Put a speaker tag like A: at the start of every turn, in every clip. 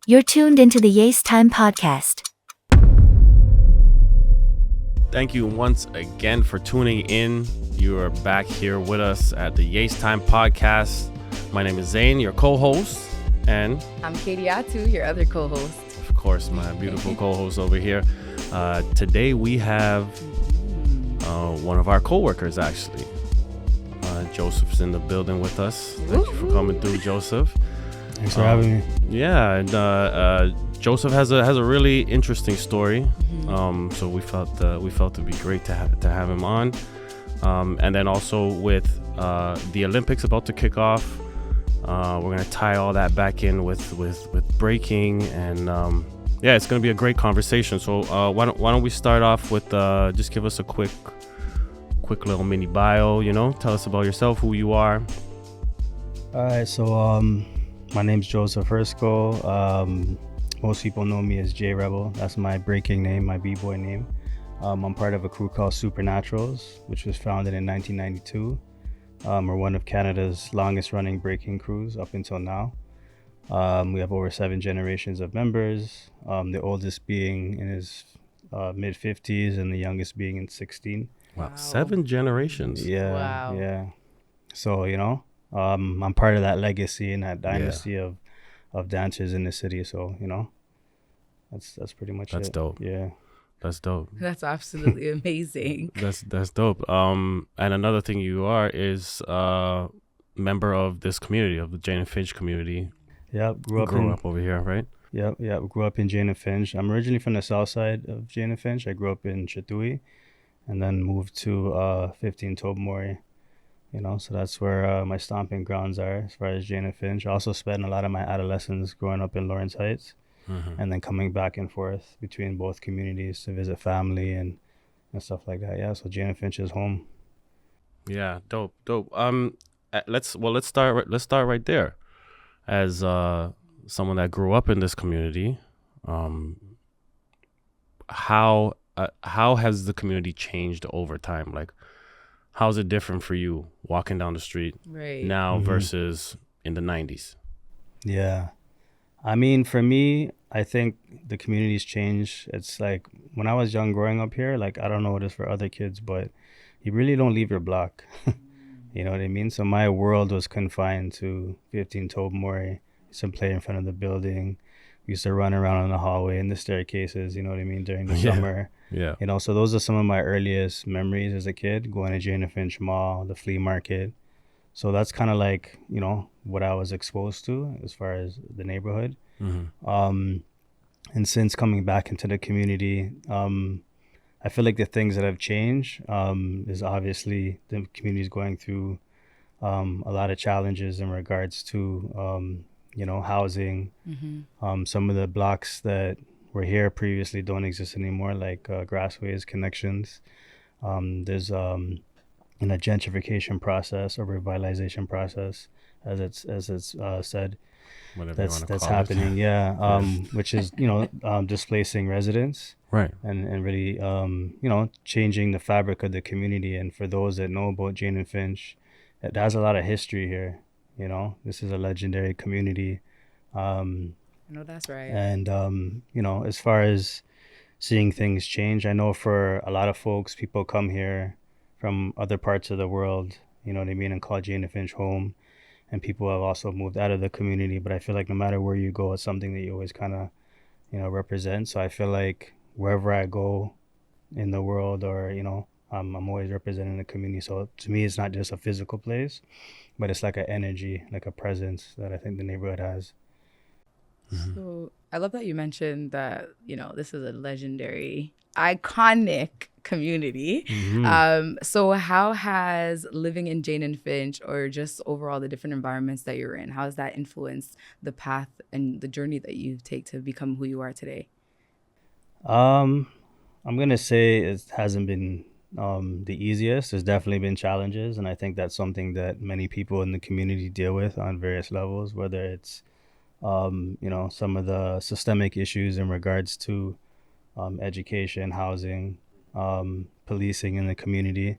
A: You're tuned into the YAAACE Time podcast.
B: Thank you once again for tuning in. You are back here with us at the YAAACE Time podcast. My name is Zane, your co-host, and
C: I'm Katie Atu, your other co-host.
B: Of course, my beautiful co-host over here. Today we have one of our co-workers, actually. Joseph's in the building with us. Thank you for coming through, Joseph.
D: Thanks for having me.
B: Yeah, and Joseph has a really interesting story. So we felt it'd be great to have him on. And then also with the Olympics about to kick off, we're gonna tie all that back in with breaking, and yeah, it's gonna be a great conversation. So why don't we start off with just give us a quick little mini bio. Tell us about yourself, who you are.
D: All right, so my name's Joseph Hersco. Most people know me as J-Rebel. That's my breaking name, my b-boy name. I'm part of a crew called Supernaturalz, which was founded in 1992. We're one of Canada's longest running breaking crews up until now. We have over 7 generations of members, the oldest being in his mid 50s and the youngest being in 16.
B: Wow. 7 generations.
D: Yeah.
C: Wow.
D: Yeah. So, I'm part of that legacy and that dynasty of dancers in the city. So, that's pretty much it.
B: That's dope.
D: Yeah.
B: That's dope.
C: That's absolutely amazing.
B: That's dope. And another thing you are is a member of this community, of the Jane and Finch community.
D: Yep. Grew
B: up over here, right?
D: Yep. Grew up in Jane and Finch. I'm originally from the south side of Jane and Finch. I grew up in Chatui and then moved to 15 Bboy. So that's where my stomping grounds are as far as Jane and Finch. I also spent a lot of my adolescence growing up in Lawrence Heights. And then coming back and forth between both communities to visit family and stuff like that. Yeah, so Jane and Finch is home.
B: Yeah, dope. Let's start right there. As someone that grew up in this community, how has the community changed over time? Like, how's it different for you walking down the street now versus in the 90s?
D: Yeah. I mean, for me, I think the community's changed. It's like when I was young growing up here, like, I don't know what it is for other kids, but you really don't leave your block. You know what I mean? So my world was confined to 15 Bboy. Used to play in front of the building. We used to run around in the hallway and the staircases, you know what I mean, during the summer.
B: Yeah.
D: So those are some of my earliest memories as a kid, going to Jane and Finch Mall, the flea market. So that's kind of like, what I was exposed to as far as the neighborhood. And since coming back into the community, I feel like the things that have changed is obviously the community is going through a lot of challenges in regards to, housing. Some of the blocks that were here previously don't exist anymore, like Grassways, Connections. There's a gentrification process or revitalization process, as it's said. That's happening. Which is displacing residents,
B: right,
D: and really changing the fabric of the community. And for those that know about Jane and Finch, it has a lot of history here. This is a legendary community.
C: No, that's right.
D: And as far as seeing things change, I know for a lot of folks, people come here from other parts of the world, you know what I mean, and call Jane and Finch home. And people have also moved out of the community, but I feel like no matter where you go, it's something that you always kind of, represent. So I feel like wherever I go in the world, or, I'm always representing the community. So to me, it's not just a physical place, but it's like an energy, like a presence that I think the neighborhood has.
C: So I love that you mentioned that, this is a legendary, iconic community. So how has living in Jane and Finch, or just overall the different environments that you're in, how has that influenced the path and the journey that you take to become who you are today?
D: I'm gonna say it hasn't been the easiest. There's definitely been challenges, and I think that's something that many people in the community deal with on various levels, whether it's some of the systemic issues in regards to education, housing, policing in the community,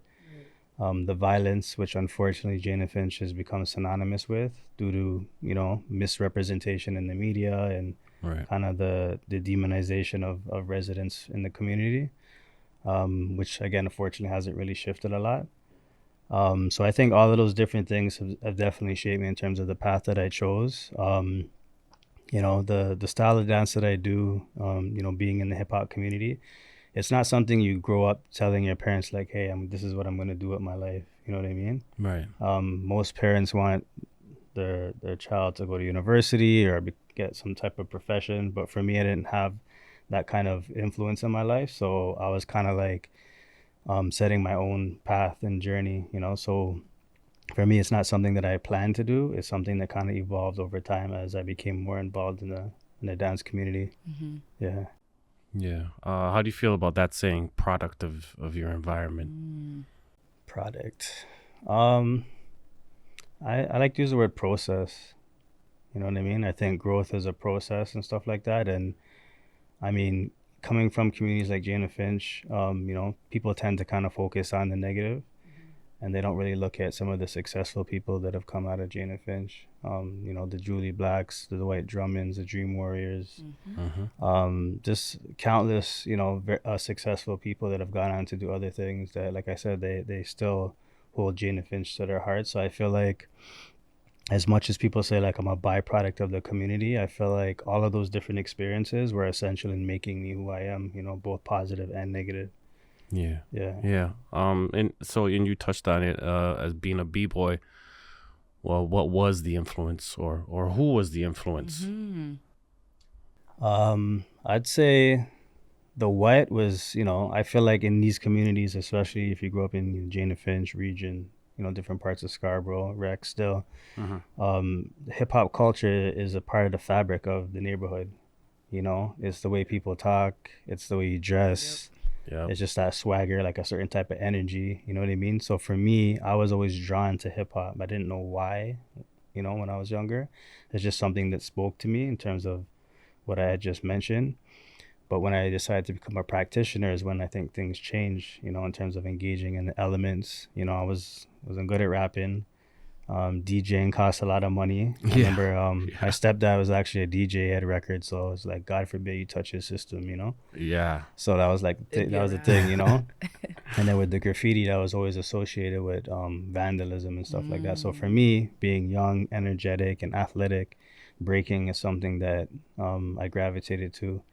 D: the violence, which unfortunately Jane and Finch has become synonymous with due to, misrepresentation in the media and
B: Right.
D: kind of the demonization of residents in the community, which again, unfortunately, hasn't really shifted a lot. So I think all of those different things have definitely shaped me in terms of the path that I chose. The style of dance that I do, being in the hip hop community, it's not something you grow up telling your parents like, hey, this is what I'm going to do with my life. You know what I mean?
B: Right.
D: Most parents want their child to go to university or get some type of profession. But for me, I didn't have that kind of influence in my life. So I was kind of like setting my own path and journey, So for me, it's not something that I planned to do. It's something that kind of evolved over time as I became more involved in the dance community.
C: Mm-hmm.
D: Yeah.
B: Yeah. How do you feel about that saying, product of your environment?
D: Product. I like to use the word process. You know what I mean? I think growth is a process and stuff like that. And I mean, coming from communities like Jane and Finch, people tend to kind of focus on the negative, and they don't really look at some of the successful people that have come out of Jane and Finch. The Julie Blacks, the Dwight Drummonds, the Dream Warriors, just countless, successful people that have gone on to do other things that, like I said, they still hold Jane and Finch to their heart. So I feel like, as much as people say like I'm a byproduct of the community, I feel like all of those different experiences were essential in making me who I am, both positive and negative.
B: Yeah.
D: Yeah.
B: And you touched on it as being a b-boy. Well, what was the influence, or who was the influence?
D: I'd say the what was, I feel like in these communities, especially if you grew up in Jane and Finch region, different parts of Scarborough, Rex still, hip hop culture is a part of the fabric of the neighborhood. It's the way people talk, it's the way you dress.
B: Yep.
D: It's just that swagger, like a certain type of energy. You know what I mean? So for me, I was always drawn to hip hop. I didn't know why, when I was younger. It's just something that spoke to me in terms of what I had just mentioned. But when I decided to become a practitioner is when I think things change, in terms of engaging in the elements. I wasn't good at rapping. DJing cost a lot of money. I remember my stepdad was actually a DJ at records, so it's like, God forbid you touch his system,
B: Yeah.
D: So that was like that was the thing, And then with the graffiti, that was always associated with vandalism and stuff like that. So for me, being young, energetic, and athletic, breaking is something that I gravitated to,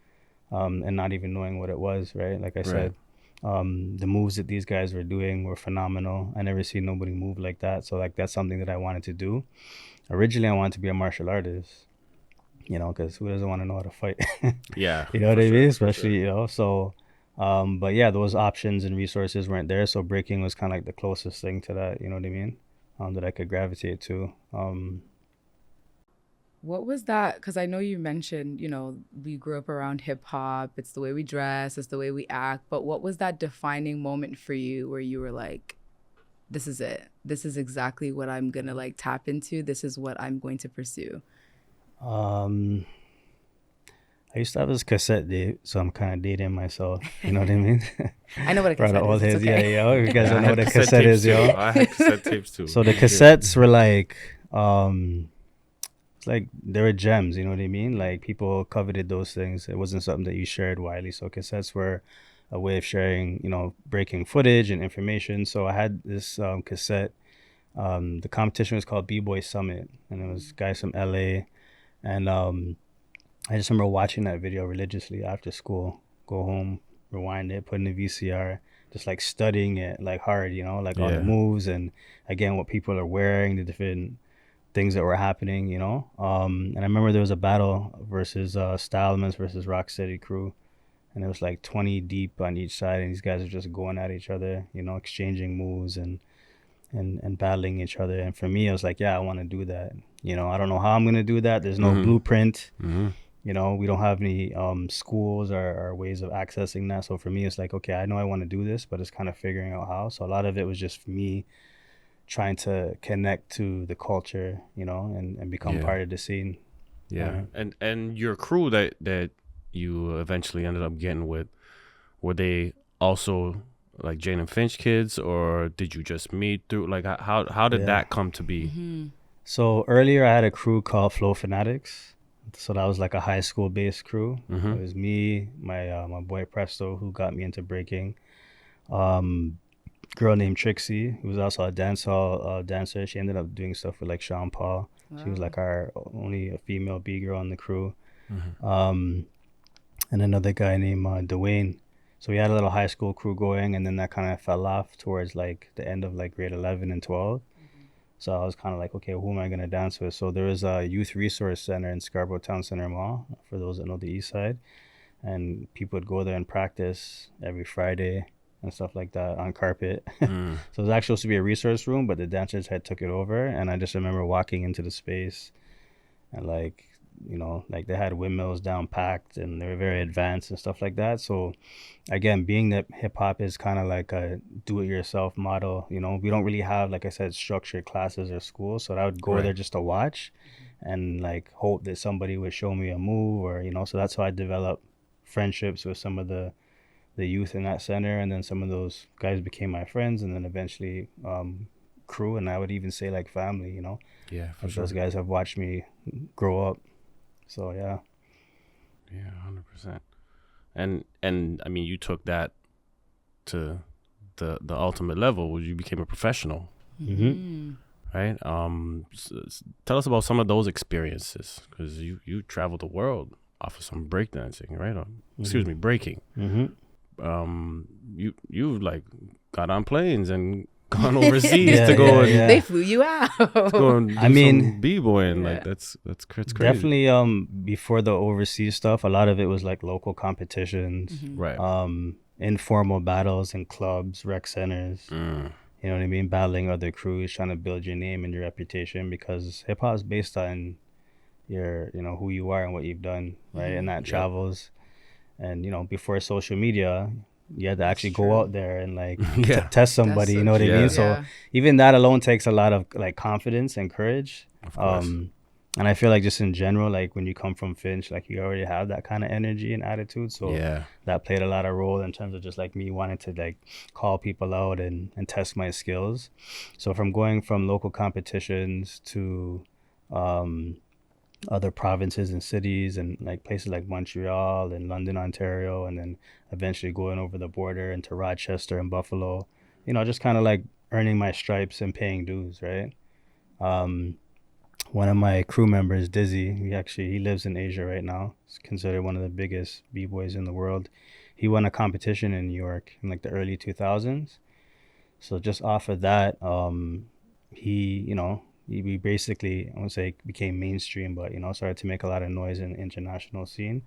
D: and not even knowing what it was, right? Like I said, the moves that these guys were doing were phenomenal. I never seen nobody move like that. So like that's something that I wanted to do. Originally, I wanted to be a martial artist, because who doesn't want to know how to fight?
B: Yeah.
D: You know what I mean? Especially, so, but yeah, those options and resources weren't there. So breaking was kind of like the closest thing to that, you know what I mean? That I could gravitate to.
C: What was that? Because I know you mentioned, we grew up around hip hop. It's the way we dress, it's the way we act. But what was that defining moment for you where you were like, this is it. This is exactly what I'm going to like tap into. This is what I'm going to pursue.
D: I used to have this cassette date, so I'm kind of dating myself. You know what I mean?
C: I know what a cassette is. It's okay.
D: Yeah. You guys don't know what a cassette is, yo.
B: I had cassette tapes too.
D: So the cassettes were like, it's like they were gems. You know what I mean? Like people coveted those things. It wasn't something that you shared widely. So cassettes were a way of sharing, breaking footage and information. So I had this cassette. The competition was called Bboy Summit, and it was guys from LA. And I just remember watching that video religiously after school. Go home, rewind it, put in the VCR, just like studying it like hard, all the moves and again what people are wearing, the different things that were happening, And I remember there was a battle versus Style Elements versus Rocksteady Crew, and it was like 20 deep on each side, and these guys are just going at each other, exchanging moves and battling each other. And for me, I was like, yeah, I want to do that. I don't know how I'm going to do that. There's no blueprint. We don't have any schools or ways of accessing that. So for me, it's like, okay, I know I want to do this, but it's kind of figuring out how. So a lot of it was just me trying to connect to the culture, and become part of the scene.
B: Yeah. And your crew that you eventually ended up getting with, were they also like Jane and Finch kids, or did you just meet through, like how did that come to be?
D: So earlier I had a crew called Flow Fanatics. So that was like a high school based crew.
B: Mhm.
D: It was me, my boy Presto, who got me into breaking. Girl named Trixie, who was also a dancehall dancer. She ended up doing stuff with like Sean Paul. She was like our only a female B girl on the crew. And another guy named Dwayne. So we had a little high school crew going, and then that kind of fell off towards like the end of like grade 11 and 12. So I was kind of like, okay, who am I going to dance with? So there was a youth resource center in Scarborough Town Center Mall, for those that know the east side. And people would go there and practice every Friday and stuff like that on carpet. So it was actually supposed to be a resource room, but the dancers had took it over. And I just remember walking into the space and like, you know, like they had windmills down packed and they were very advanced and stuff like that. So again, being that hip hop is kind of like a do it yourself model, you know, we don't really have, like I said, structured classes or schools. So I would go there just to watch and like hope that somebody would show me a move, or, you know, so that's how I developed friendships with some of the youth in that center. And then some of those guys became my friends, and then eventually crew, and I would even say like family, you know.
B: Yeah, for
D: Like
B: sure.
D: those guys have watched me grow up. So yeah.
B: Yeah, 100%. And I mean, you took that to the ultimate level where you became a professional, right? Tell us about some of those experiences, because you traveled the world off of some breakdancing, right? Or, excuse me, breaking. You like got on planes and gone overseas to go and
C: They flew you out.
B: go and do some b-boying. Like that's crazy.
D: Definitely before the overseas stuff, a lot of it was like local competitions,
B: Right.
D: informal battles in clubs, rec centers. You know what I mean? Battling other crews, trying to build your name and your reputation, because hip hop is based on your, you know, who you are and what you've done, right? And that travels. And, you know, before social media, you had to actually go out there and like test somebody, you know what I mean? So even that alone takes a lot of like confidence and courage.
B: Of course.
D: And I feel like just in general, like when you come from Finch, like you already have that kind of energy and attitude. So that played a lot of role in terms of just like me wanting to like call people out and test my skills. So from going from local competitions to other provinces and cities and like places like Montreal and London, Ontario, and then eventually going over the border into Rochester and Buffalo, you know, just kind of like earning my stripes and paying dues, right? One of my crew members, Dizzy, he lives in Asia right now. He's considered one of the biggest b-boys in the world. He won a competition in New York in like the early 2000s. So just off of that, we basically, I won't say became mainstream, but, you know, started to make a lot of noise in the international scene.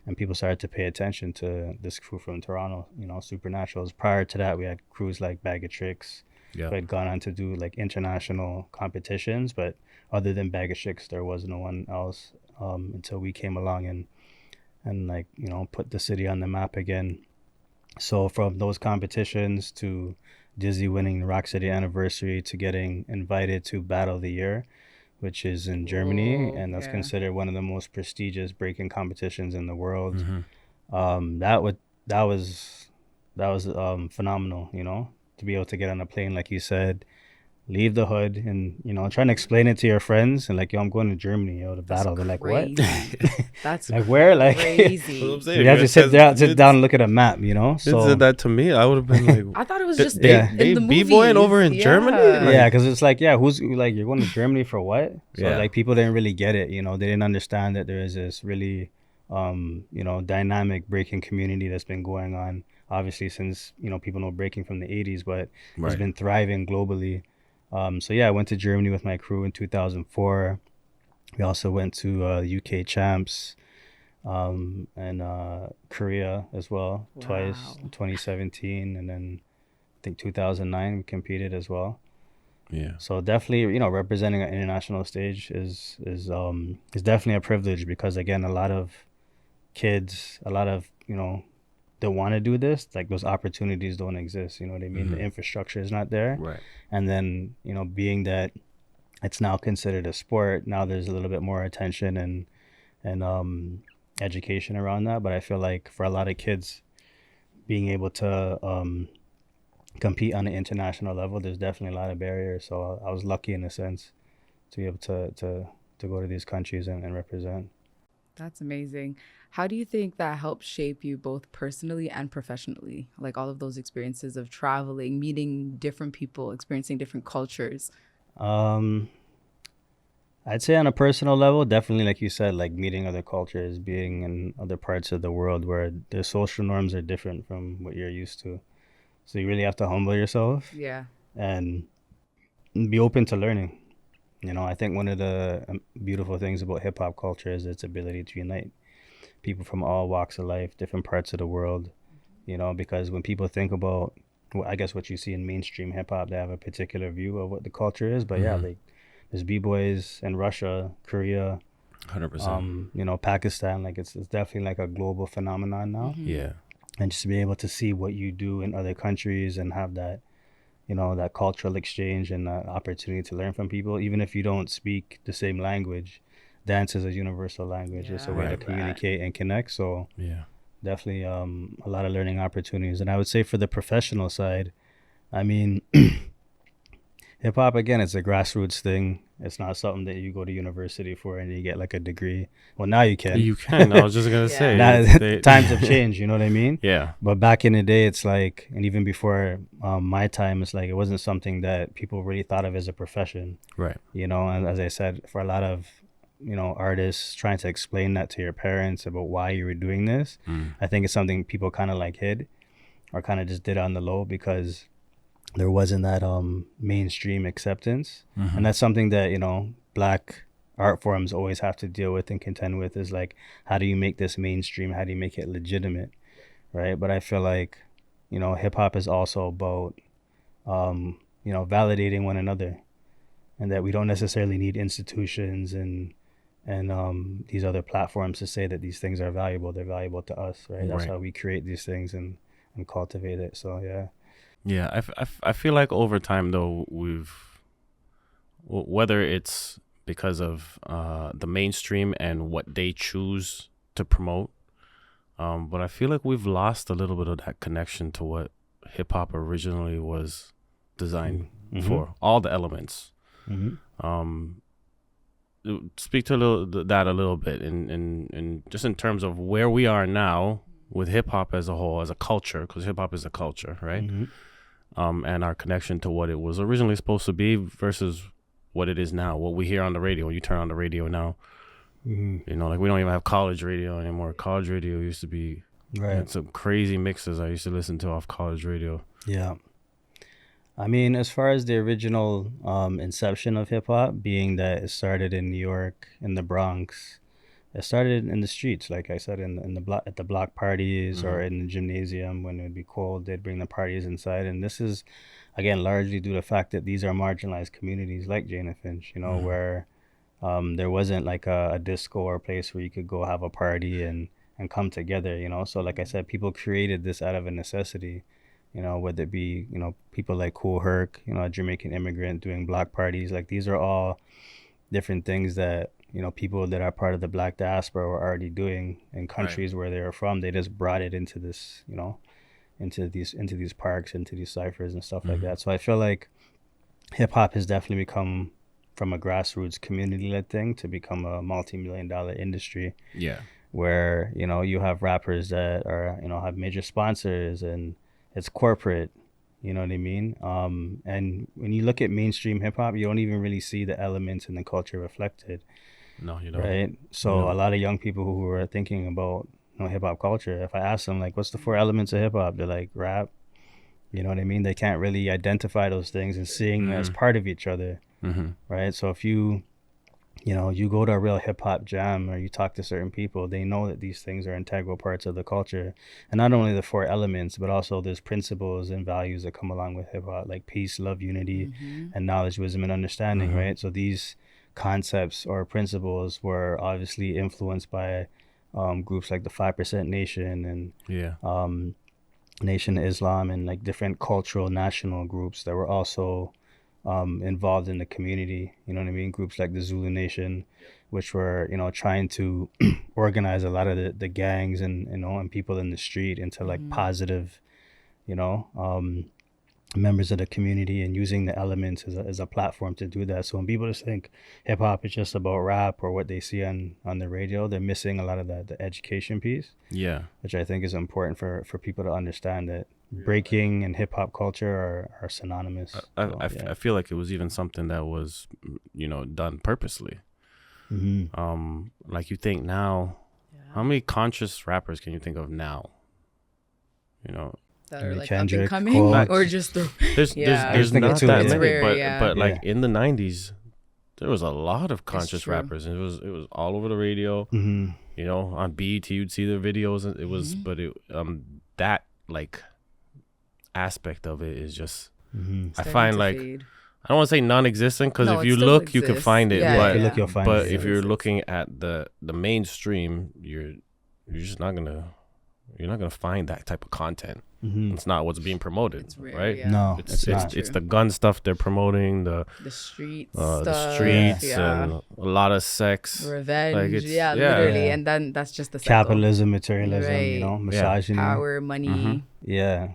D: And people started to pay attention to this crew from Toronto, you know, Supernaturalz. Prior to that, we had crews like Bag of Tricks, who had gone on to do like international competitions. But other than Bag of Tricks, there was no one else until we came along and like, you know, put the city on the map again. So from those competitions to Dizzy winning the Rock City Anniversary to getting invited to Battle of the Year, which is in Germany, and that's considered one of the most prestigious breaking competitions in the world. That was phenomenal, you know, to be able to get on a plane, like you said, leave the hood, and, you know, trying to explain it to your friends and like, yo, I'm going to Germany, yo, to battle. They're like, what?
C: That's
D: like where? Like
C: crazy.
D: you have to sit down and look at a map, you know. So
B: did that to me, I would have been like,
C: I thought it was just
B: they
C: in the
B: b-boying over in Germany.
D: Yeah, because it's like, who's like, you're going to Germany for what? So like people didn't really get it, you know. They didn't understand that there is this really you know, dynamic breaking community that's been going on obviously since, you know, people know breaking from the 80s, but it's been thriving globally. So I went to Germany with my crew in 2004. We also went to UK champs and Korea as well, twice, 2017, and then I think 2009 we competed as well. Yeah. So definitely, you know, representing an international stage is definitely a privilege, because again, a lot of kids, you know, that want to do this, like those opportunities don't exist, you know what I mean? The infrastructure is not there.
B: Right.
D: And then, you know, being that it's now considered a sport, now there's a little bit more attention and education around that. But I feel like for a lot of kids, being able to compete on an international level, there's definitely a lot of barriers. So I was lucky in a sense to be able to go to these countries and represent.
C: That's amazing. How do you think that helped shape you both personally and professionally? Like all of those experiences of traveling, meeting different people, experiencing different cultures.
D: Um, I'd say on a personal level, definitely, like you said, like meeting other cultures, being in other parts of the world where the social norms are different from what you're used to. So you really have to humble yourself
C: Yeah.
D: and be open to learning. You know, I think one of the beautiful things about hip hop culture is its ability to unite people from all walks of life, different parts of the world. You know, because when people think about, well, I guess what you see in mainstream hip hop, they have a particular view of what the culture is. But yeah, like there's b-boys in Russia, Korea,
B: 100%.
D: you know, Pakistan. Like it's definitely like a global phenomenon now.
B: Yeah.
D: And just to be able to see what you do in other countries and have that, you know, that cultural exchange and that opportunity to learn from people, even if you don't speak the same language. Dance is a universal language. It's a way to
B: Right.
D: communicate and connect. So
B: Yeah.
D: definitely a lot of learning opportunities. And I would say for the professional side, I mean, hip hop, again, it's a grassroots thing. It's not something that you go to university for and you get like a degree. Well, now you can.
B: You can. I was just gonna say.
D: Now,
B: they-
D: times have changed, you know what I mean?
B: Yeah.
D: But back in the day, it's like, and even before my time, it's like it wasn't something that people really thought of as a profession,
B: Right.
D: you know? And as I said, for a lot of, you know, artists trying to explain that to your parents about why you were doing this, I think it's something people kind of like hid or kind of just did on the low because there wasn't that mainstream acceptance. And that's something that, you know, Black art forms always have to deal with and contend with, is like, how do you make this mainstream? How do you make it legitimate? Right. But I feel like, you know, hip hop is also about, you know, validating one another, and that we don't necessarily need institutions and these other platforms to say that these things are valuable. They're valuable to us. Right. That's
B: Right.
D: how we create these things and cultivate it. So, yeah.
B: Yeah, I feel like over time though whether it's because of the mainstream and what they choose to promote, but I feel like we've lost a little bit of that connection to what hip hop originally was designed for, all the elements. Speak to that a little bit in just in terms of where we are now with hip hop as a whole, as a culture, because hip hop is a culture, right? And our connection to what it was originally supposed to be versus what it is now, what we hear on the radio. When you turn on the radio now, you know, like we don't even have college radio anymore. College radio used to be some crazy mixes I used to listen to off college radio.
D: Yeah. I mean, as far as the original inception of hip hop, being that it started in New York, in the Bronx, it started in the streets, like I said, in the block, at the block parties or in the gymnasium when it would be cold. They'd bring the parties inside, and this is, again, largely due to the fact that these are marginalized communities like Jane and Finch, you know, where there wasn't like a disco or a place where you could go have a party and come together, you know. So like I said, people created this out of a necessity, you know, whether it be, you know, people like Kool Herc, you know, a Jamaican immigrant doing block parties. Like these are all different things that, you know, people that are part of the Black diaspora were already doing in countries where they were from. They just brought it into this, you know, into these parks, into these ciphers and stuff like that. So I feel like hip hop has definitely become, from a grassroots community led thing, to become a multi-million-dollar industry.
B: Yeah.
D: Where, you know, you have rappers that are, you know, have major sponsors and it's corporate, you know what I mean? And when you look at mainstream hip hop, you don't even really see the elements and the culture reflected.
B: No, you don't.
D: Right. So a lot of young people who are thinking about, you know, hip hop culture, if I ask them like, what's the 4 elements of hip hop? They're like, rap. You know what I mean? They can't really identify those things and seeing them as part of each other. Right. So if you know, you go to a real hip hop jam or you talk to certain people, they know that these things are integral parts of the culture. And not only the 4 elements, but also there's principles and values that come along with hip hop, like peace, love, unity, and knowledge, wisdom, and understanding. Right. So these concepts or principles were obviously influenced by groups like the 5% Nation and Nation of Islam, and like different cultural national groups that were also involved in the community. You know what I mean? Groups like the Zulu Nation, which were, you know, trying to organize a lot of the gangs and, you know, and people in the street into like positive, you know, members of the community and using the elements as a platform to do that. So when people just think hip hop is just about rap or what they see on the radio, they're missing a lot of the education piece,
B: Yeah.
D: which I think is important for people to understand that breaking and hip hop culture are synonymous.
B: I feel like it was even something that was, done purposely. Like you think now, how many conscious rappers can you think of now?
C: That are like
D: Kendrick,
C: up and coming,
D: Cole.
C: or just the
B: There's
D: think
B: not
D: it's too
B: that
D: many.
B: many,
C: It's rare,
B: but
C: yeah.
B: like in the 90s, there was a lot of conscious
C: true.
B: rappers, and it was all over the radio. On BET you'd see their videos, and it was, but it that like aspect of it is just I find like
C: fade.
B: I don't want to say non-existent, because
C: No,
B: if
C: it
B: you
C: still
B: look you can
C: exists.
B: find it,
C: Yeah,
B: but
D: If you look, you'll find
B: but
D: it.
B: if
C: Still
B: you're
C: exists.
B: looking at the mainstream, you're just not gonna find that type of content. It's not what's being promoted.
C: It's rare,
B: right?
C: yeah.
D: No,
B: It's
D: not.
B: it's the gun stuff they're promoting, the
C: streets,
B: streets and a lot of sex,
C: revenge,
B: Like, it's- yeah.
C: literally,
D: Yeah.
C: and then that's just the cycle.
D: Capitalism, materialism,
C: Right.
D: misogyny.
C: Power, money,
D: Yeah,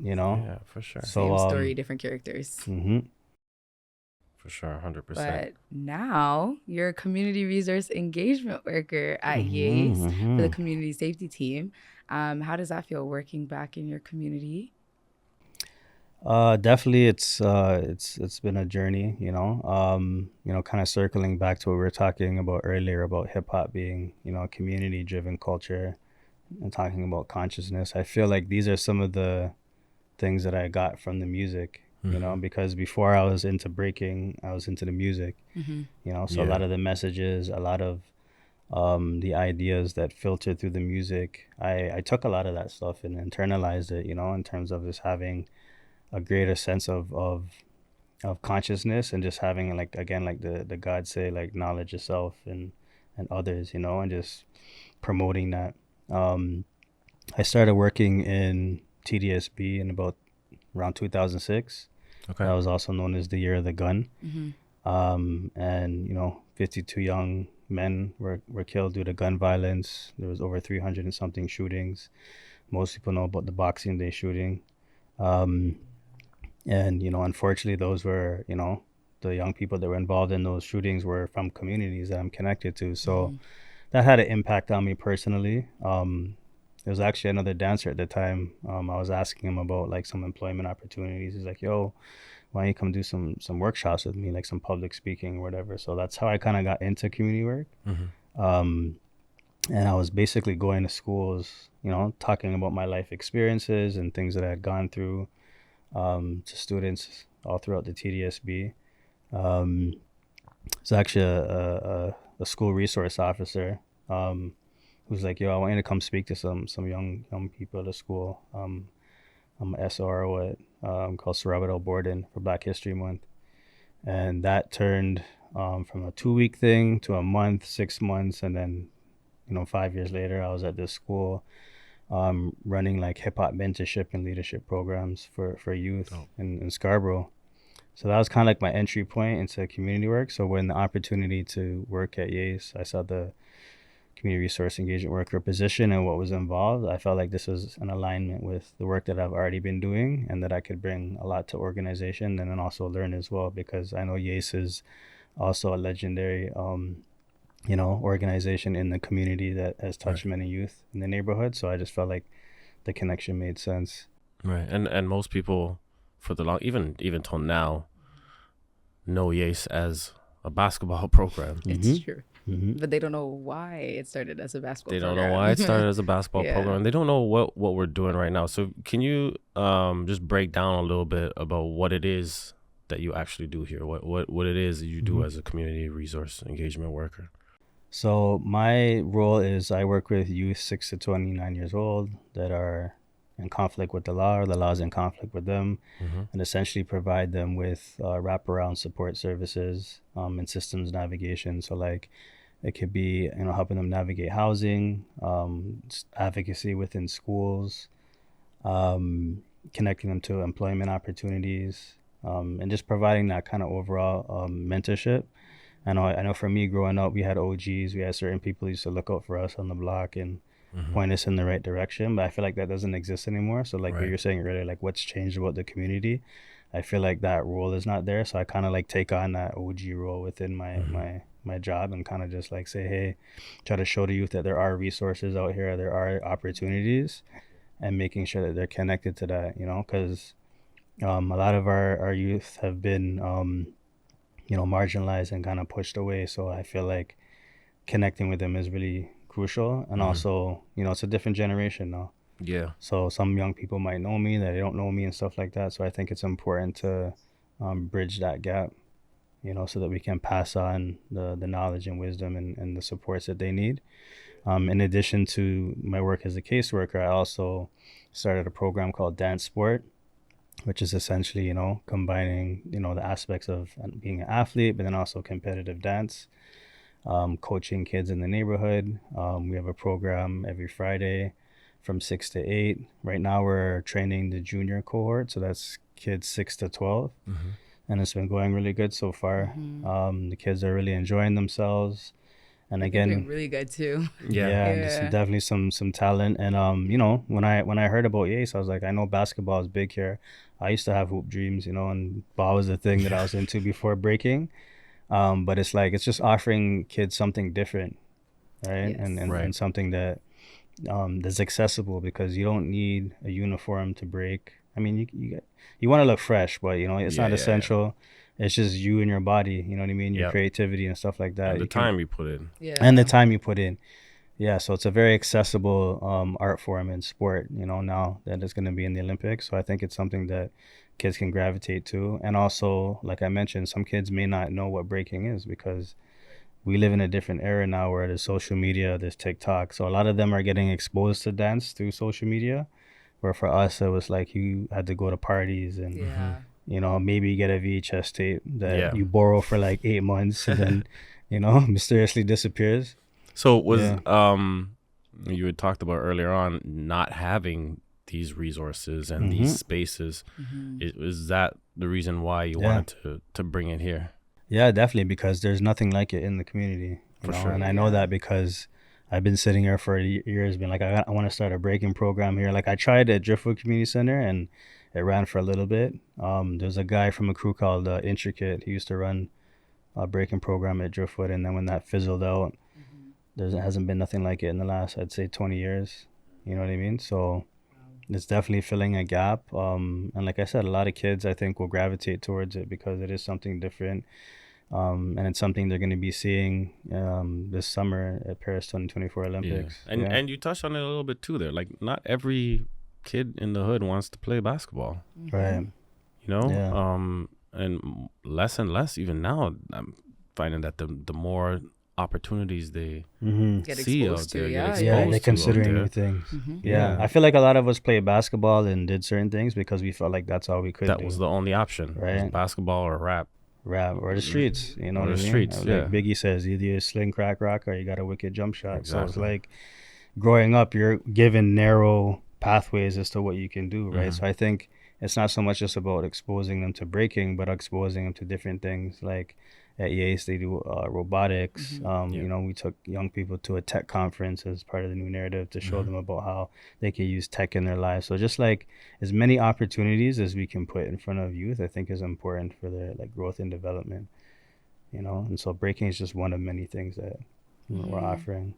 B: Yeah, for sure.
D: So,
C: same story, different characters.
B: For sure, 100%.
C: But now you're a community resource engagement worker at YAAACE for the community safety team. How does that feel working back in your community?
D: Definitely, it's been a journey, kind of circling back to what we were talking about earlier about hip hop being, a community driven culture, and talking about consciousness. I feel like these are some of the things that I got from the music, because before I was into breaking, I was into the music, so a lot of the messages, a lot of the ideas that filtered through the music, I took a lot of that stuff and internalized it, in terms of just having a greater sense of consciousness, and just having like the God say, like, knowledge yourself and others, and just promoting that. I started working in TDSB in around 2006.
B: Okay.
D: That was also known as the year of the gun. And 52 young men were killed due to gun violence. There was over 300 and something shootings. Most people know about the Boxing Day shooting. And unfortunately, those were, the young people that were involved in those shootings were from communities that I'm connected to. So that had an impact on me personally. There was actually another dancer at the time. I was asking him about like some employment opportunities. He's like, yo, why don't you come do some workshops with me, like some public speaking or whatever. So that's how I kind of got into community work. And I was basically going to schools, talking about my life experiences and things that I had gone through, to students all throughout the TDSB. It's actually a school resource officer who's like, yo, I want you to come speak to some young people at the school. I'm an SRO at called Cerebral Borden for Black History Month. And that turned from a 2-week thing to a month, 6 months, and then 5 years later I was at this school running like hip hop mentorship and leadership programs for youth in Scarborough. So that was kind of like my entry point into community work. So when the opportunity to work at YAAACE, I saw the community resource engagement worker position and what was involved. I felt like this was an alignment with the work that I've already been doing, and that I could bring a lot to organization and then also learn as well, because I know YAAACE is also a legendary organization in the community that has touched many youth in the neighborhood. So I just felt like the connection made sense.
B: Right. And most people for the long, even till now, know YAAACE as a basketball program.
C: It's true. But they don't know why it started as a basketball
B: They don't
C: program.
B: know why it started as a basketball
C: Yeah.
B: program. They don't know what we're doing right now. So can you just break down a little bit about what it is that you actually do here? What it is that you do as a community resource engagement worker?
D: So my role is I work with youth 6 to 29 years old that are in conflict with the law, or the law is in conflict with them, and essentially provide them with wraparound support services and systems navigation. So like it could be, helping them navigate housing, advocacy within schools, connecting them to employment opportunities, and just providing that kind of overall mentorship. I know for me growing up, we had OGs, we had certain people who used to look out for us on the block, and point us in the right direction. But I feel like that doesn't exist anymore. So like what
B: Right.
D: you were saying earlier, like what's changed about the community, I feel like that role is not there. So I kind of like take on that OG role within my job and kind of just like say, hey, try to show the youth that there are resources out here, there are opportunities, and making sure that they're connected to that, you know, because a lot of our youth have been, you know, marginalized and kind of pushed away. So I feel like connecting with them is really crucial. And also, you know, it's a different generation now.
B: Yeah.
D: So some young people might know me that they don't know me and stuff like that. So I think it's important to bridge that gap, you know, so that we can pass on the knowledge and wisdom and the supports that they need. In addition to my work as a caseworker, I also started a program called DanceSport, which is essentially, you know, combining, you know, the aspects of being an athlete, but then also competitive dance, coaching kids in the neighborhood. We have a program every Friday from 6 to 8. Right now we're training the junior cohort, so that's kids 6 to 12. And it's been going really good so far. The kids are really enjoying themselves. And
C: They're
D: again,
C: doing really good too.
B: Yeah.
D: just definitely some talent. And you know, when I heard about YAAACE, I was like, I know basketball is big here. I used to have hoop dreams, you know, and ball was the thing that I was into before breaking. But it's like it's just offering kids something different, right?
C: Yes.
D: And something that that's accessible, because you don't need a uniform to break. I mean, you want to look fresh, but you know, it's not essential. It's just you and your body, you know what I mean? Your creativity and stuff like that.
B: And the time you put in.
C: Yeah.
D: And the time you put in. Yeah, so it's a very accessible art form and sport, you know, now that it's going to be in the Olympics. So I think it's something that kids can gravitate to. And also, like I mentioned, some kids may not know what breaking is, because we live in a different era now where there's social media, there's TikTok. So a lot of them are getting exposed to dance through social media, where for us, it was like you had to go to parties and, you know, maybe get a VHS tape that you borrow for like 8 months and then, you know, mysteriously disappears.
B: So was you had talked about earlier on not having these resources and these spaces. Is that the reason why you wanted to bring it here?
D: Yeah, definitely, because there's nothing like it in the community. You know?
B: sure.
D: And I know that because I've been sitting here for years, being like, I want to start a breaking program here. Like I tried at Driftwood Community Center and it ran for a little bit. There's a guy from a crew called Intricate. He used to run a breaking program at Driftwood, and then when that fizzled out, there hasn't been nothing like it in the last, I'd say, 20 years. You know what I mean? So it's definitely filling a gap. And like I said, a lot of kids, I think, will gravitate towards it because it is something different. And it's something they're going to be seeing this summer at Paris 2024 Olympics.
B: And you touched on it a little bit too there. Like, not every kid in the hood wants to play basketball.
D: Right.
B: You know? And less even now, I'm finding that the more opportunities they
C: Get
B: see out
C: exposed
B: there,
C: to,
B: get exposed
D: they're
B: to
D: considering
B: out
D: new
B: there.
D: things.
B: Yeah.
D: I feel like a lot of us played basketball and did certain things because we felt like that's all we could
B: That
D: do.
B: was the only option,
D: Right.
B: was basketball or rap.
D: Or the streets, you know
B: Or
D: what
B: the
D: I mean?
B: streets,
D: Like Biggie says, either you sling crack rock or you got a wicked jump shot. So it's
B: Exactly.
D: like growing up, you're given narrow pathways as to what you can do, right? So I think it's not so much just about exposing them to breaking, but exposing them to different things. Like at YAAACE, they do robotics. You know, we took young people to a tech conference as part of the new narrative to show them about how they can use tech in their lives. So just like as many opportunities as we can put in front of youth, I think is important for their like growth and development, you know? And so breaking is just one of many things that you know, we're offering.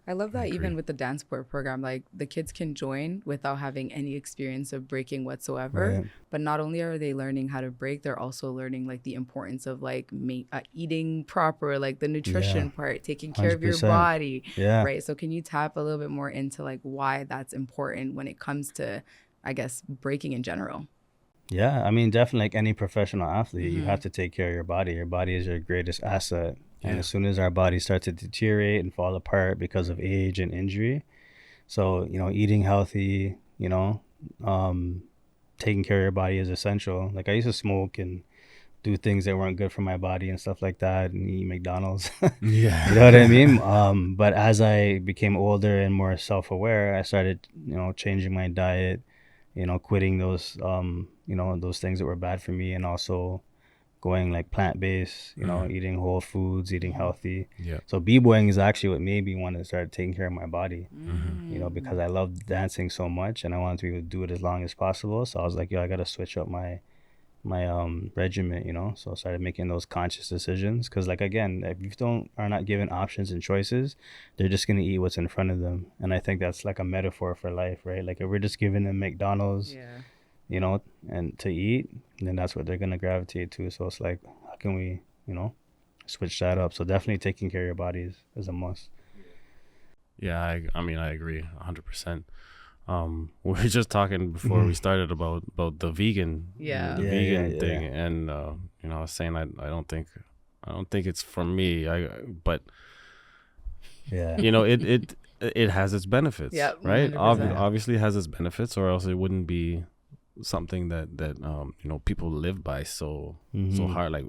C: I love that even with the DanceSport program, like the kids can join without having any experience of breaking whatsoever.
D: Right.
C: But not only are they learning how to break, they're also learning like the importance of like eating proper, like the nutrition part, taking care of your
D: 100%.
C: body.
D: Yeah.
C: Right. So can you tap a little bit more into like why that's important when it comes to, I guess, breaking in general?
D: Yeah, I mean, definitely like any professional athlete, you have to take care of your body. Your body is your greatest asset. And as soon as our bodies start to deteriorate and fall apart because of age and injury, so, you know, eating healthy, you know, taking care of your body is essential. Like I used to smoke and do things that weren't good for my body and stuff like that and eat McDonald's. You know what I mean? But as I became older and more self-aware, I started, you know, changing my diet, you know, quitting those, you know, those things that were bad for me, and also going like plant-based, you know, eating whole foods, eating healthy.
B: Yeah.
D: So b-boying is actually what made me want to start taking care of my body,
C: Mm.
D: you know, because I love dancing so much and I wanted to be able to do it as long as possible. So I was like, yo, I got to switch up my regimen, you know. So I started making those conscious decisions because, like, again, if you are not given options and choices, they're just going to eat what's in front of them. And I think that's like a metaphor for life, right? Like, if we're just giving them McDonald's,
C: Yeah.
D: you know, and to eat, then that's what they're going to gravitate to. So it's like, how can we, you know, switch that up? So definitely taking care of your body is a must.
B: Yeah, I mean, I agree 100%. We were just talking before we started about the vegan,
C: Yeah.
B: the
D: Yeah,
B: vegan
D: yeah,
B: thing,
D: yeah.
B: and you know, I was saying I don't think it's for me. But
D: Yeah.
B: you know, it has its benefits,
C: Yeah,
B: right?
C: 100%.
B: Obviously, it has its benefits, or else it wouldn't be something that you know, people live by so hard. Like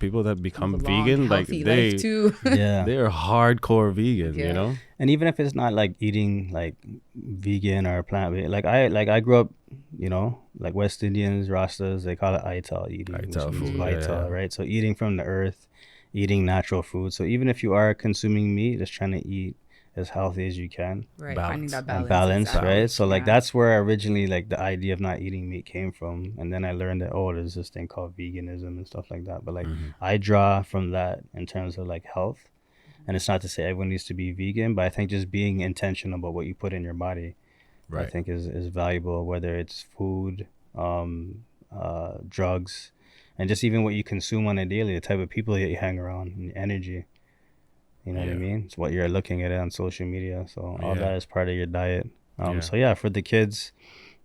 B: people that become
C: Live a long,
B: vegan, like
C: healthy life too.
D: Yeah.
B: they're hardcore vegan,
C: Yeah.
B: you know.
D: And even if it's not like eating like vegan or plant-based, I grew up, you know, like West Indians, Rastas, they call it Aital eating,
B: Aital
D: which means
B: food,
D: vital,
B: yeah.
D: right? So eating from the earth, eating natural food. So even if you are consuming meat, just trying to eat as healthy as you can.
C: Right.
B: Balance.
C: Finding that
D: And
C: balance.
D: balance,
C: exactly.
D: right? So like
C: Yeah.
D: that's where originally like the idea of not eating meat came from. And then I learned that, oh, there's this thing called veganism and stuff like that. But like I draw from that in terms of like health. And it's not to say everyone needs to be vegan, but I think just being intentional about what you put in your body, I
B: Right.
D: think is valuable, whether it's food, drugs, and just even what you consume on a daily, the type of people that you hang around, and your energy. You know what I
B: Yeah.
D: mean? It's what you're looking at on social media. So all
B: Yeah.
D: that is part of your diet.
B: Yeah.
D: So yeah, for the kids,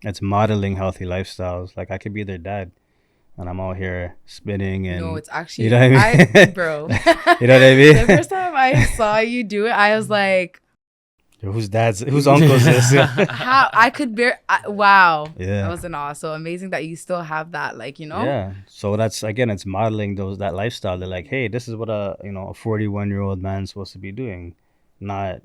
D: it's modeling healthy lifestyles. Like I could be their dad, and I'm out here spinning and
C: No, it's actually,
D: you know what I mean?
C: bro.
D: You know what I mean?
C: The first time I saw you do it, I was like,
D: Whose uncle is this?
C: how I could bear. Wow.
D: Yeah.
C: That was an awe. So amazing that you still have that, like, you know?
D: Yeah. So that's again, it's modeling that lifestyle. They're like, hey, this is what a 41-year-old man's supposed to be doing, not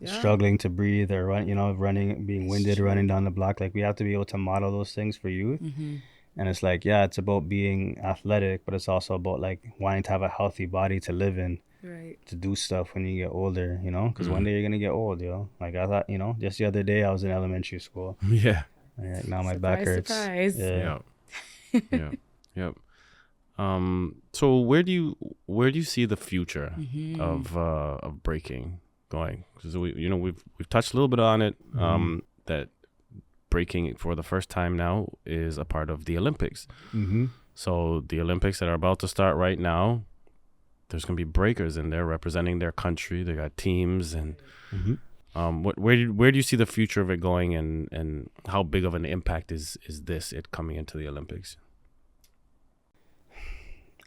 C: Yeah.
D: struggling to breathe or running, being winded, running down the block. Like we have to be able to model those things for youth.
C: Mm-hmm.
D: And it's like, yeah, it's about being athletic, but it's also about like wanting to have a healthy body to live in,
C: Right.
D: to do stuff when you get older, because one day you're gonna get old, Like I thought, just the other day I was in elementary school.
B: Yeah.
D: And like, now my back
C: Surprise,
D: hurts.
C: surprise.
D: Yeah.
B: Yeah. Yep. So where do you see the future of breaking going? Because we've touched a little bit on it. That breaking for the first time now is a part of the Olympics.
D: Mm-hmm.
B: So the Olympics that are about to start right now, there's gonna be breakers in there representing their country. They got teams and. Where do you see the future of it going, and how big of an impact is it coming into the Olympics?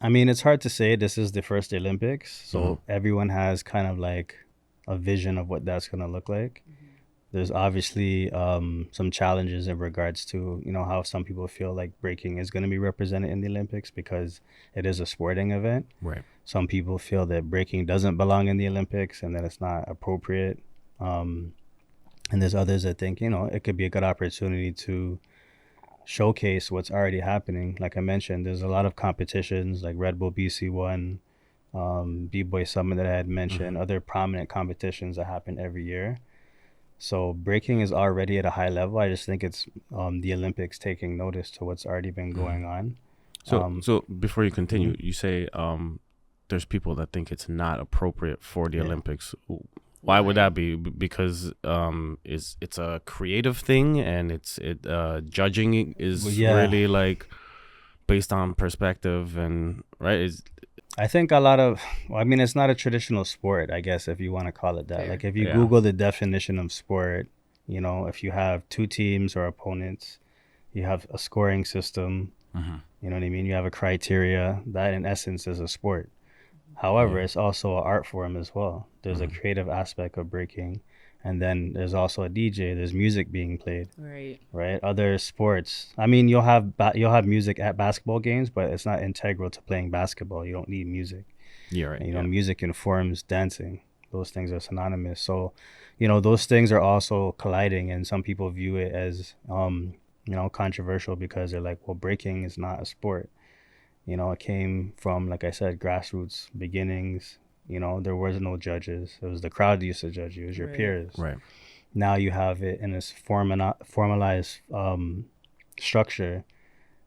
D: I mean, it's hard to say. This is the first Olympics, so everyone has kind of like a vision of what that's gonna look like. There's obviously some challenges in regards to how some people feel like breaking is going to be represented in the Olympics because it is a sporting event.
B: Right.
D: Some people feel that breaking doesn't belong in the Olympics and that it's not appropriate. And there's others that think, it could be a good opportunity to showcase what's already happening. Like I mentioned, there's a lot of competitions like Red Bull BC1, Bboy Summit that I had mentioned, other prominent competitions that happen every year. So breaking is already at a high level. I just think it's the Olympics taking notice to what's already been going on.
B: So before you continue, you say there's people that think it's not appropriate for the Olympics. Why would that be? Because it's a creative thing, and judging is really like based on perspective, and right.
D: I think it's not a traditional sport, I guess, if you want to call it that.
C: Fair.
D: Like if you Google the definition of sport, if you have two teams or opponents, you have a scoring system, you know what I mean? You have a criteria, that in essence is a sport. However, it's also an art form as well. There's a creative aspect of breaking. And then there's also a DJ. There's music being played. Right. Other sports. I mean, you'll have music at basketball games, but it's not integral to playing basketball. You don't need music.
B: Yeah. Right.
D: And, music informs dancing. Those things are synonymous. So, those things are also colliding, and some people view it as, controversial because they're like, well, breaking is not a sport. You know, it came from, like I said, grassroots beginnings. You know, there was no judges. It was the crowd that used to judge you. It was your
C: Right.
D: peers.
B: Right.
D: Now you have it in this formalized structure,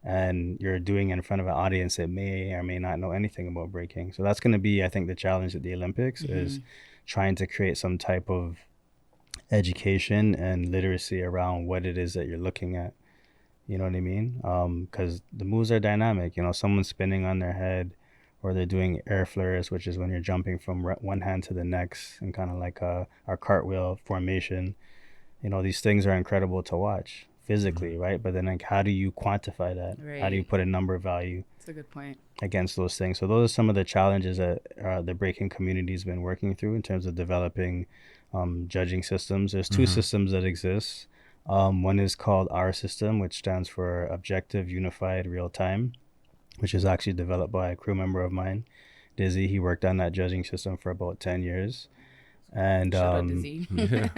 D: and you're doing it in front of an audience that may or may not know anything about breaking. So that's going to be, I think, the challenge at the Olympics is trying to create some type of education and literacy around what it is that you're looking at. You know what I mean? Because the moves are dynamic. You know, someone's spinning on their head, or they're doing air flares, which is when you're jumping from one hand to the next, and kind of like our cartwheel formation. You know, these things are incredible to watch physically, right? But then, like, how do you quantify that? How do you
C: Right.
D: put a number value
C: That's a good point.
D: against those things? So those are some of the challenges that the breaking community's been working through in terms of developing judging systems. There's two systems that exist. One is called our system, which stands for Objective Unified Real Time, which is actually developed by a crew member of mine, Dizzy. He worked on that judging system for about 10 years. And
C: Shout out Dizzy.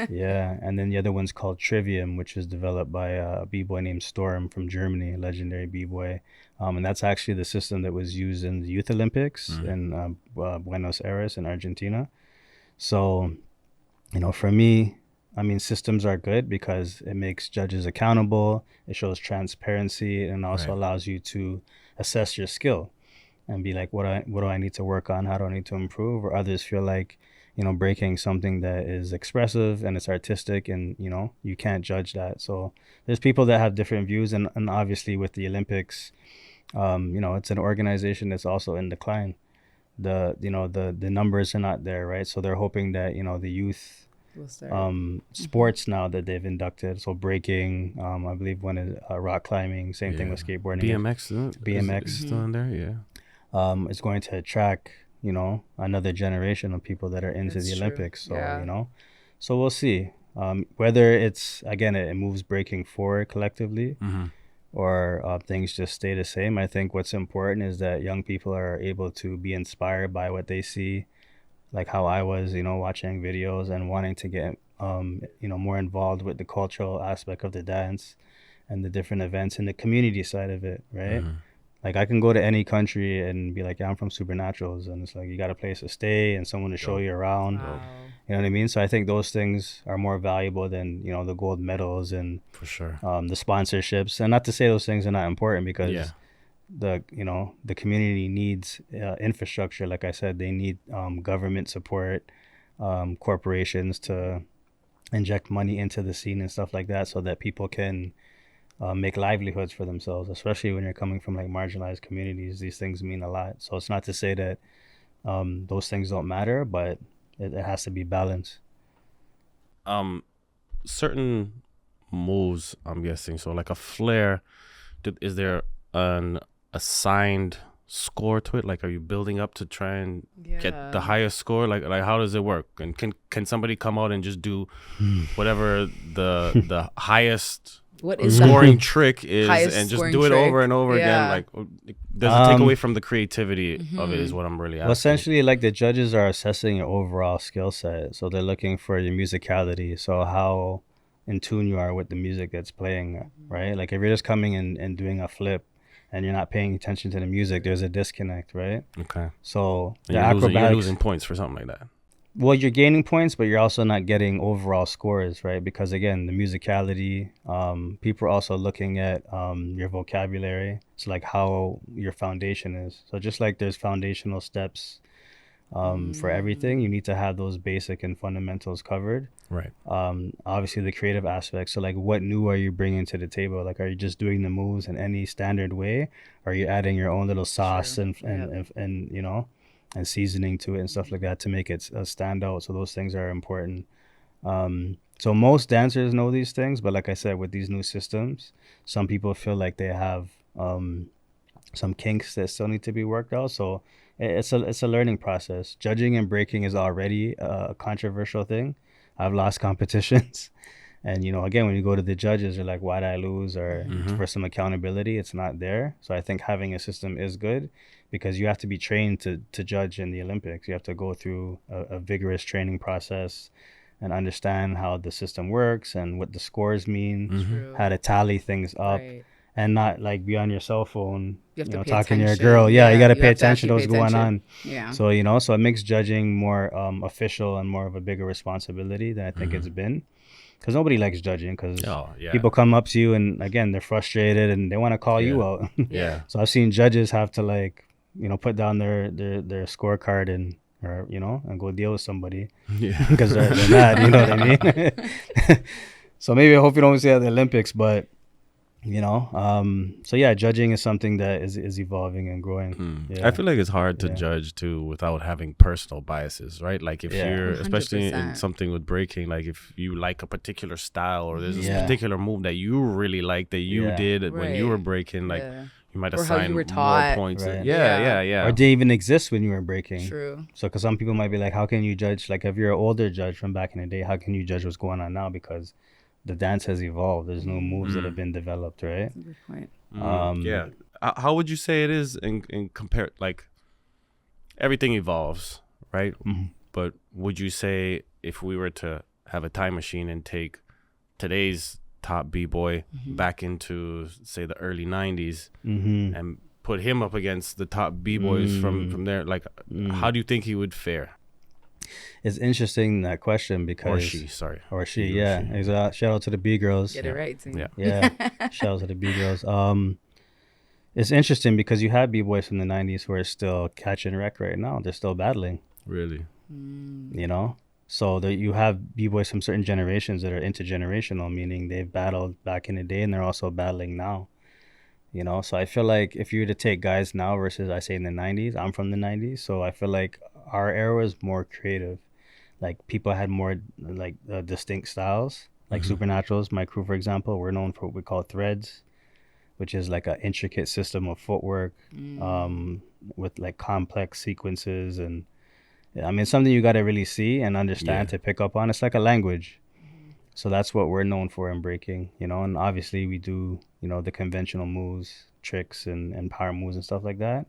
D: yeah, and then the other one's called Trivium, which is developed by a b-boy named Storm from Germany, a legendary b-boy. And that's actually the system that was used in the Youth Olympics in Buenos Aires in Argentina. So, you know, for me, I mean, systems are good because it makes judges accountable, it shows transparency, and also
B: Right.
D: allows you to assess your skill and be like, what do I need to work on? How do I need to improve? Or others feel like, you know, breaking something that is expressive and it's artistic, and, you know, you can't judge that. So there's people that have different views, and obviously with the Olympics, you know, it's an organization that's also in decline. The numbers are not there, right? So they're hoping that, you know, the youth
C: We'll start.
D: sports now that they've inducted, so breaking, I believe one is rock climbing, same thing with skateboarding.
B: BMX.
D: BMX.
B: Is still in there. Yeah.
D: Is going to attract, you know, another generation of people that are into
C: That's
D: the
C: true.
D: Olympics. So,
C: Yeah.
D: you know, so we'll see whether it's, again, it moves breaking forward collectively, or things just stay the same. I think what's important is that young people are able to be inspired by what they see, like how I was, you know, watching videos and wanting to get, you know, more involved with the cultural aspect of the dance and the different events and the community side of it, right? Like, I can go to any country and be like, yeah, I'm from Supernaturalz, and it's like, you got a place to stay and someone to show you around.
C: Wow.
D: You know what I mean? So I think those things are more valuable than, you know, the gold medals and
B: For sure.
D: the sponsorships. And not to say those things are not important, because
B: Yeah.
D: the community needs infrastructure. Like I said, they need government support, corporations to inject money into the scene and stuff like that, so that people can make livelihoods for themselves, especially when you're coming from like marginalized communities. These things mean a lot. So it's not to say that those things don't matter, but it has to be balanced.
B: Certain moves, I'm guessing. So like a flare, is there an assigned score to it? Like, are you building up to try and get the highest score? Like how does it work? And can somebody come out and just do whatever the highest
C: What is
B: scoring trick is,
C: highest
B: and just
C: scoring
B: do it
C: trick?
B: over and over again?
C: Yeah.
B: Like, does it take away from the creativity of it, is what I'm really asking.
D: Well, essentially, like, the judges are assessing your overall skill set. So they're looking for your musicality. So how in tune you are with the music that's playing, right? Like, if you're just coming in and doing a flip and you're not paying attention to the music, there's a disconnect, right?
B: Okay.
D: So
B: And
D: the
B: you're
D: acrobatics,
B: losing points for something like that.
D: well, you're gaining points, but you're also not getting overall scores, right? Because, again, the musicality, people are also looking at your vocabulary. So, like, how your foundation is. So just like there's foundational steps for everything, you need to have those basic and fundamentals covered.
B: Right.
D: Obviously the creative aspect. So, like, what new are you bringing to the table? Like, are you just doing the moves in any standard way? Are you adding your own little sauce
C: True.
D: and you know, and seasoning to it and stuff like that to make it stand out? So those things are important. So most dancers know these things, but like I said, with these new systems, some people feel like they have some kinks that still need to be worked out. So it's a learning process. Judging and breaking is already a controversial thing. I've lost competitions. And, you know, again, when you go to the judges, you're like, why did I lose? Or for some accountability, it's not there. So I think having a system is good, because you have to be trained to judge in the Olympics. You have to go through a vigorous training process and understand how the system works and what the scores mean,
C: True.
D: how to tally things up.
C: Right.
D: and not like be on your cell phone,
C: You have to pay
D: talking to your
C: attention.
D: girl. Yeah, you got to pay
C: have to
D: attention to
C: actually
D: what's
C: pay
D: going on.
C: attention. Yeah.
D: So it makes judging more official and more of a bigger responsibility than I think it's been. Because nobody likes judging, because people come up to you and again they're frustrated and they want to call you out.
B: Yeah.
D: So I've seen judges have to like put down their scorecard and and go deal with somebody because they're mad. You know what I mean? So maybe I hope you don't see it at the Olympics, but so yeah, judging is something that is evolving and growing. Yeah.
B: I feel like it's hard to judge too without having personal biases, right? Like if you're, especially in
C: 100%.
B: something with breaking, like if you like a particular style or there's this particular move that you really like that you did when you were breaking, like you might
C: Or how
B: assign
C: you were
B: more
C: taught.
B: points.
D: Right.
B: Yeah.
D: Or didn't even exist when you were breaking.
C: True.
D: So because some people might be like, how can you judge? Like if you're an older judge from back in the day, how can you judge what's going on now? Because the dance has evolved. There's no moves that have been developed, right?
C: That's a good point.
B: Yeah. How would you say it is in compare, like everything evolves, right? But would you say if we were to have a time machine and take today's top b-boy back into say the early 90s and put him up against the top b-boys from there, like how do you think he would fare?
D: It's interesting, that question, because or she yeah. Shout out to the b-girls.
C: Get it right, team.
D: Yeah. Shout out to the b-girls. It's interesting because you have b-boys from the 90s who are still catching wreck right now. They're still battling,
B: Really?
D: So that you have b-boys from certain generations that are intergenerational, meaning they've battled back in the day and they're also battling now. So I feel like if you were to take guys now versus I say in the 90s, I'm from the 90s, so I feel like our era was more creative. Like people had more like distinct styles. Like Supernaturalz, my crew, for example, we're known for what we call threads, which is like an intricate system of footwork with like complex sequences. And I mean, something you got to really see and understand to pick up on. It's like a language. So that's what we're known for in breaking, and obviously we do, the conventional moves, tricks and power moves and stuff like that.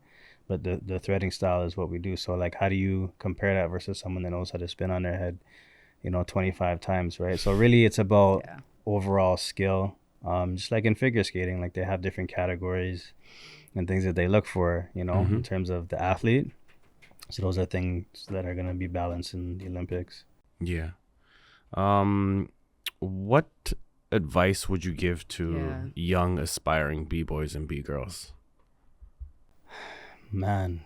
D: But the threading style is what we do. So like, how do you compare that versus someone that knows how to spin on their head, 25 times, right? So really it's about overall skill. Just like in figure skating, like they have different categories and things that they look for, in terms of the athlete. So those are things that are going to be balanced in the Olympics.
B: Yeah. What advice would you give to young aspiring b-boys and b-girls?
D: Man,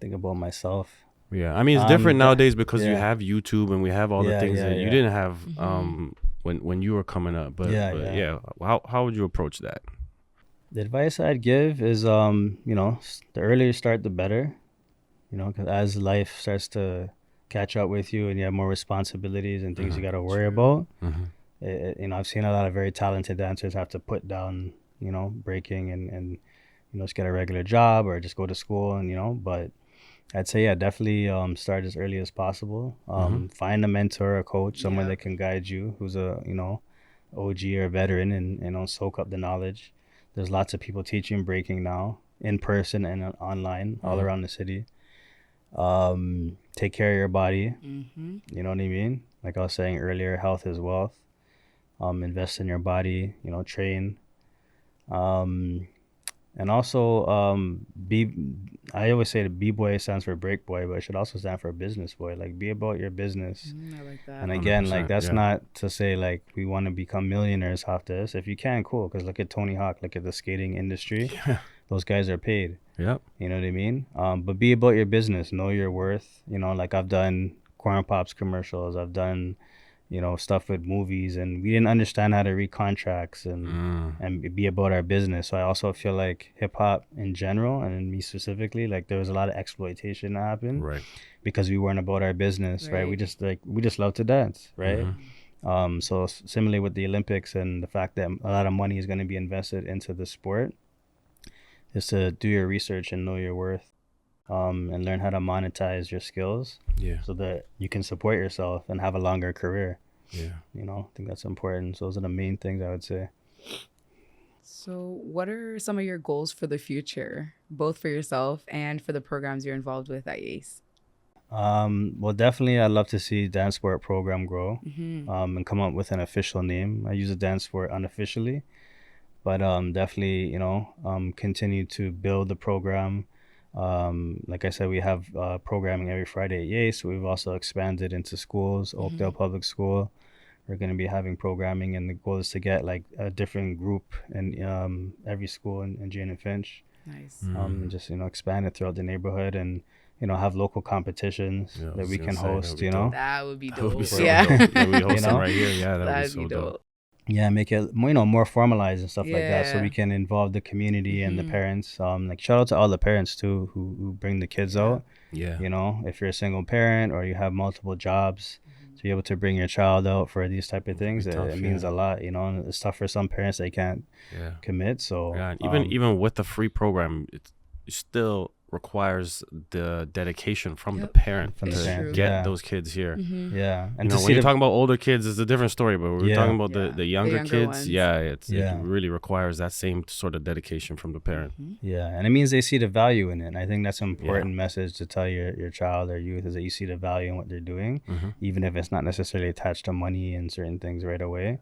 D: think about myself.
B: Yeah, I mean it's different nowadays because you have YouTube and we have all the things that you didn't have when you were coming up. But how would you approach that?
D: The advice I'd give is the earlier you start, the better. Because as life starts to catch up with you and you have more responsibilities and things you got to worry about. I've seen a lot of very talented dancers have to put down, breaking and just get a regular job or just go to school and, but I'd say, definitely start as early as possible. Find a mentor, a coach, someone that can guide you who's a, OG or a veteran and soak up the knowledge. There's lots of people teaching breaking now in person and online all around the city. Take care of your body. You know what I mean? Like I was saying earlier, health is wealth. Invest in your body, train. And also, I always say the b-boy stands for break boy, but it should also stand for business boy. Like, be about your business.
C: I like that.
D: And again, like, that's not to say, like, we want to become millionaires off this. If you can, cool. Because look at Tony Hawk, look at the skating industry. Those guys are paid.
B: Yep.
D: You know what I mean? But be about your business. Know your worth. Like I've done Corn Pops commercials. I've done, stuff with movies. And we didn't understand how to read contracts and be about our business. So I also feel like hip-hop in general, and me specifically, like there was a lot of exploitation that happened.
B: Right.
D: Because we weren't about our business, right? We just love to dance, right? So similarly with the Olympics and the fact that a lot of money is going to be invested into the sport, is to do your research and know your worth, and learn how to monetize your skills, so that you can support yourself and have a longer career. I think that's important. So those are the main things I would say.
C: So what are some of your goals for the future, both for yourself and for the programs you're involved with at YAAACE?
D: Well, definitely I'd love to see DanceSport program grow, and come up with an official name. I use the DanceSport unofficially, but definitely, continue to build the program. Like I said, we have programming every Friday at YAAACE. We've also expanded into schools, Oakdale Public School. We're going to be having programming, and the goal is to get like a different group in every school in Jane and Finch.
C: Nice.
D: And just expand it throughout the neighborhood, and have local competitions that we can host.
C: That would be
B: That would
C: dope.
B: be so
C: Yeah.
B: dope. Yeah, we host
D: You know?
B: them right here. Yeah, that would be
C: That'd
B: so
C: be
B: dope.
C: dope.
D: Yeah, make it more formalized and stuff like that, so
C: Yeah.
D: we can involve the community and the
C: Mhm.
D: parents. Like shout out to all the parents too who bring the kids out.
B: Yeah.
D: If you're a single parent or you have multiple jobs, to be able to bring your child out for these type of things,
B: be tough,
D: it means
B: yeah.
D: a lot. And it's tough for some parents, they can't
B: Yeah.
D: commit. So
B: Yeah, and even with the free program, it still requires the dedication from the
C: Yep.
B: parent
D: From
B: to
C: the parent.
B: get
D: Yeah.
B: those kids here.
C: Mhm.
D: yeah, and
B: You
D: to
B: know,
D: see
B: when you're
D: the,
B: talking about older kids, it's a different story. But when we're
D: Yeah.
B: talking about
C: Yeah.
B: the younger
C: younger
B: kids,
C: ones.
B: it really requires that same sort of dedication from the parent.
D: yeah, and it means they see the value in it. And I think that's an important message to tell your child or youth, is that you see the value in what they're doing, even if it's not necessarily attached to money and certain things right away.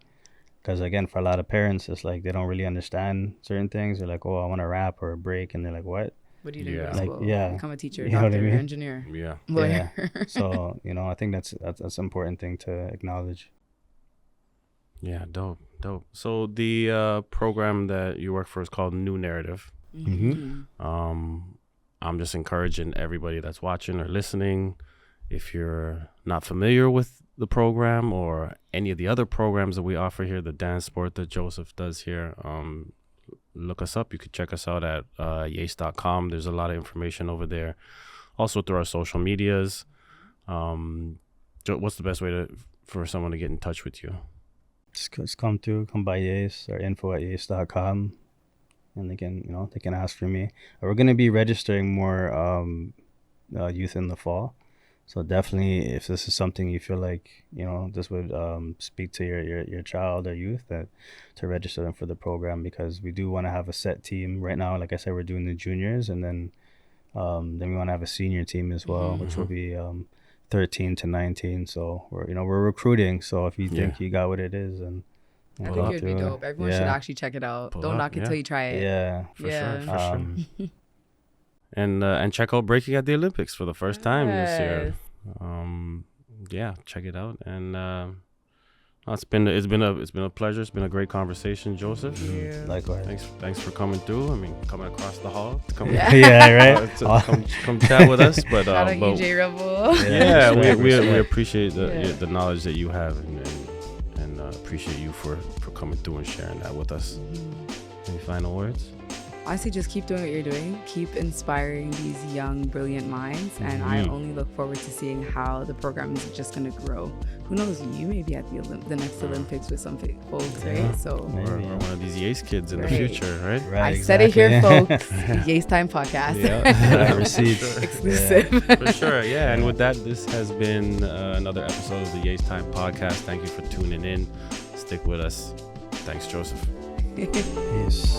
D: Because again, for a lot of parents, it's like they don't really understand certain things. They're like, "Oh, I want to rap or a break," and they're like, "What?"
C: What do you do?
B: Yeah.
C: Like,
D: Yeah.
C: Become a teacher,
D: You know what I
C: doctor,
D: mean?
C: engineer,
B: Yeah.
C: lawyer.
D: So I think that's an important thing to acknowledge.
B: Yeah, dope. So the program that you work for is called New Narrative. I'm just encouraging everybody that's watching or listening, if you're not familiar with the program or any of the other programs that we offer here, the DanceSport that Joseph does here, look us up. You could check us out at YAAACE.com. There's a lot of information over there. Also through our social medias. What's the best way for someone to get in touch with you?
D: Just come by YAAACE or info@YAAACE.com, and they can ask for me. We're going to be registering more youth in the fall. So definitely, if this is something you feel like, this would speak to your child or youth, that to register them for the program, because we do want to have a set team. Right now, like I said, we're doing the juniors, and then we want to have a senior team as well, which will be 13 to 19. So we're recruiting. So if you think you got what it is, and
C: I think it would be dope. Everyone should actually check it out. Don't knock it till you try it.
D: Yeah,
B: For sure.
D: sure.
B: And check out Breaking at the Olympics for the first time this year.
C: Yes.
B: Check it out. And it's been a pleasure. It's been a great conversation, Joseph.
D: Likewise.
B: Thanks for coming through. I mean, coming across the hall to come
D: Yeah, right.
B: to come chat with us. But
C: Shout out you, J-Rebel.
B: yeah,
D: respect,
B: we
D: respect.
B: appreciate the knowledge that you have, and appreciate you for coming through and sharing that with us. Any final words?
C: Honestly, just keep doing what you're doing. Keep inspiring these young, brilliant minds. And I only look forward to seeing how the program is just going to grow. Who knows? You may be at the next Olympics with some folks, right? So
B: Or one of these YAAACE kids in the
C: Right.
B: future, right?
D: Right,
C: I said it here,
D: exactly.
C: folks. YAAACE Time Podcast.
B: Yeah.
D: Receipts.
C: Exclusive.
B: For sure, yeah. And with that, this has been another episode of the YAAACE Time Podcast. Thank you for tuning in. Stick with us. Thanks, Joseph.
D: Peace.